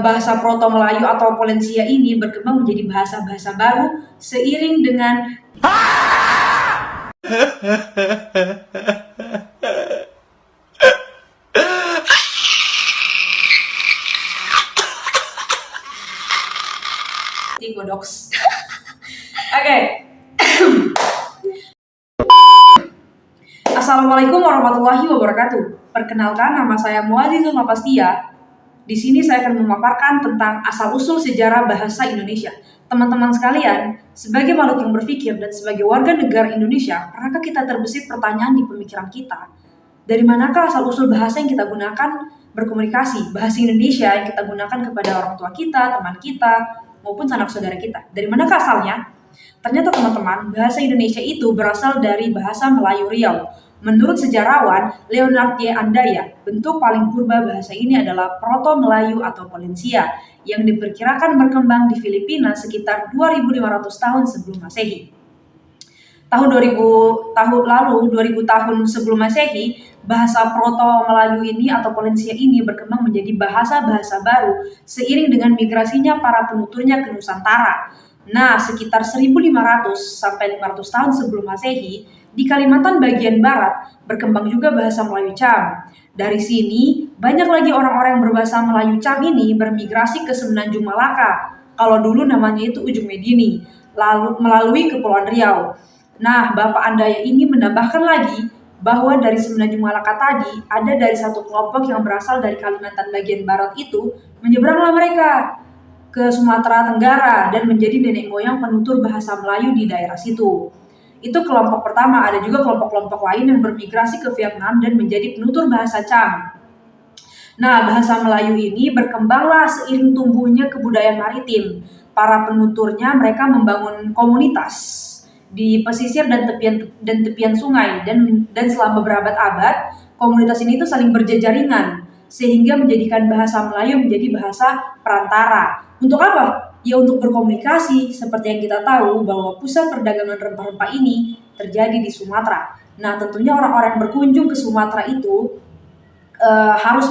bahasa Proto Melayu atau Polensia ini berkembang menjadi bahasa-bahasa baru seiring dengan Godox. Oke. Assalamualaikum warahmatullahi wabarakatuh. Perkenalkan, nama saya Muazizul Mapastia. Di sini saya akan memaparkan tentang asal-usul sejarah bahasa Indonesia. Teman-teman sekalian, sebagai makhluk yang berpikir dan sebagai warga negara Indonesia, pernahkah kita terbesit pertanyaan di pemikiran kita? Dari manakah asal-usul bahasa yang kita gunakan berkomunikasi? Bahasa Indonesia yang kita gunakan kepada orang tua kita, teman kita, maupun sanak saudara kita. Dari manakah asalnya? Ternyata teman-teman, bahasa Indonesia itu berasal dari bahasa Melayu Riau. Menurut sejarawan Leonard Y. Andaya, bentuk paling purba bahasa ini adalah Proto Melayu atau Polensia yang diperkirakan berkembang di Filipina sekitar 2.500 tahun sebelum Masehi. Tahun 2000 tahun sebelum Masehi, bahasa Proto Melayu ini atau Polensia ini berkembang menjadi bahasa-bahasa baru seiring dengan migrasinya para penuturnya ke Nusantara. Nah, sekitar 1.500 sampai 500 tahun sebelum Masehi, di Kalimantan bagian barat berkembang juga bahasa Melayu Cham. Dari sini, banyak lagi orang-orang yang berbahasa Melayu Cham ini bermigrasi ke Semenanjung Malaka. Kalau dulu namanya itu Ujung Medini, lalu melalui Kepulauan Riau. Nah, Bapak Andaya ini menambahkan lagi bahwa dari Semenanjung Malaka tadi, ada dari satu kelompok yang berasal dari Kalimantan bagian barat itu, menyeberanglah mereka ke Sumatera Tenggara dan menjadi nenek moyang penutur bahasa Melayu di daerah situ. Itu kelompok pertama. Ada juga kelompok-kelompok lain yang bermigrasi ke Vietnam dan menjadi penutur bahasa Cham. Nah, bahasa Melayu ini berkembanglah seiring tumbuhnya kebudayaan maritim. Para penuturnya mereka membangun komunitas di pesisir dan tepian sungai dan selama berabad-abad komunitas ini tuh saling berjejaringan sehingga menjadikan bahasa Melayu menjadi bahasa perantara. Untuk apa? Ya untuk berkomunikasi, seperti yang kita tahu bahwa pusat perdagangan rempah-rempah ini terjadi di Sumatera. Nah, tentunya orang-orang yang berkunjung ke Sumatera itu harus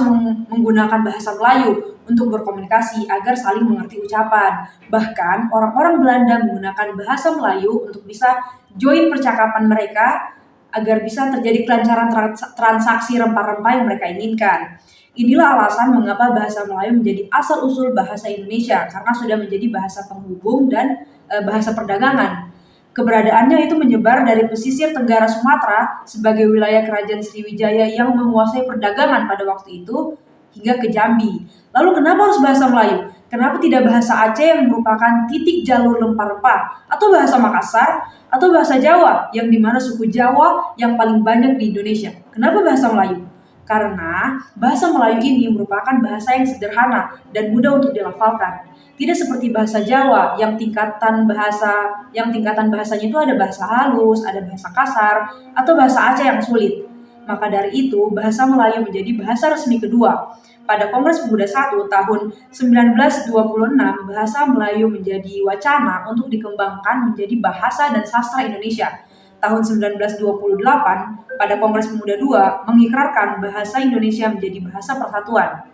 menggunakan bahasa Melayu untuk berkomunikasi agar saling mengerti ucapan. Bahkan orang-orang Belanda menggunakan bahasa Melayu untuk bisa join percakapan mereka agar bisa terjadi kelancaran transaksi rempah-rempah yang mereka inginkan. Inilah alasan mengapa bahasa Melayu menjadi asal-usul bahasa Indonesia, karena sudah menjadi bahasa penghubung dan bahasa perdagangan. Keberadaannya itu menyebar dari pesisir tenggara Sumatera sebagai wilayah kerajaan Sriwijaya yang menguasai perdagangan pada waktu itu hingga ke Jambi. Lalu kenapa harus bahasa Melayu? Kenapa tidak bahasa Aceh yang merupakan titik jalur rempah-rempah? Atau bahasa Makassar? Atau bahasa Jawa yang dimana suku Jawa yang paling banyak di Indonesia? Kenapa bahasa Melayu? Karena bahasa Melayu ini merupakan bahasa yang sederhana dan mudah untuk dilafalkan. Tidak seperti bahasa Jawa yang tingkatan bahasanya itu ada bahasa halus, ada bahasa kasar, atau bahasa Aceh yang sulit. Maka dari itu, bahasa Melayu menjadi bahasa resmi kedua. Pada Kongres Pemuda I tahun 1926, bahasa Melayu menjadi wacana untuk dikembangkan menjadi bahasa dan sastra Indonesia. Tahun 1928, pada Kongres Pemuda II, mengikrarkan bahasa Indonesia menjadi bahasa persatuan.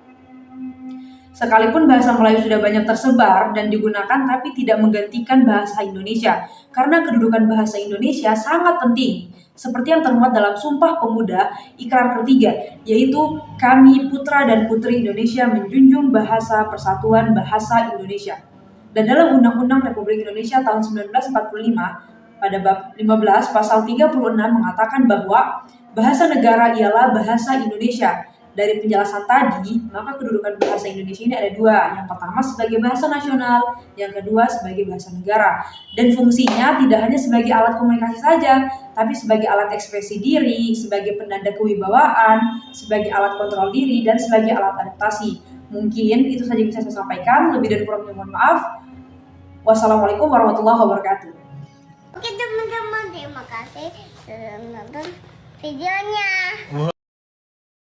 Sekalipun bahasa Melayu sudah banyak tersebar dan digunakan, tapi tidak menggantikan bahasa Indonesia, karena kedudukan bahasa Indonesia sangat penting, seperti yang termuat dalam Sumpah Pemuda Ikrar ketiga, yaitu kami putra dan putri Indonesia menjunjung bahasa persatuan bahasa Indonesia. Dan dalam Undang-Undang Republik Indonesia tahun 1945, pada bab 15 pasal 36 mengatakan bahwa bahasa negara ialah bahasa Indonesia. Dari penjelasan tadi, maka kedudukan bahasa Indonesia ini ada dua. Yang pertama sebagai bahasa nasional, yang kedua sebagai bahasa negara. Dan fungsinya tidak hanya sebagai alat komunikasi saja, tapi sebagai alat ekspresi diri, sebagai penanda kewibawaan, sebagai alat kontrol diri, dan sebagai alat adaptasi. Mungkin itu saja yang bisa saya sampaikan. Lebih dari kurangnya mohon maaf. Wassalamualaikum warahmatullahi wabarakatuh. Oke teman-teman, terima kasih sudah menonton videonya.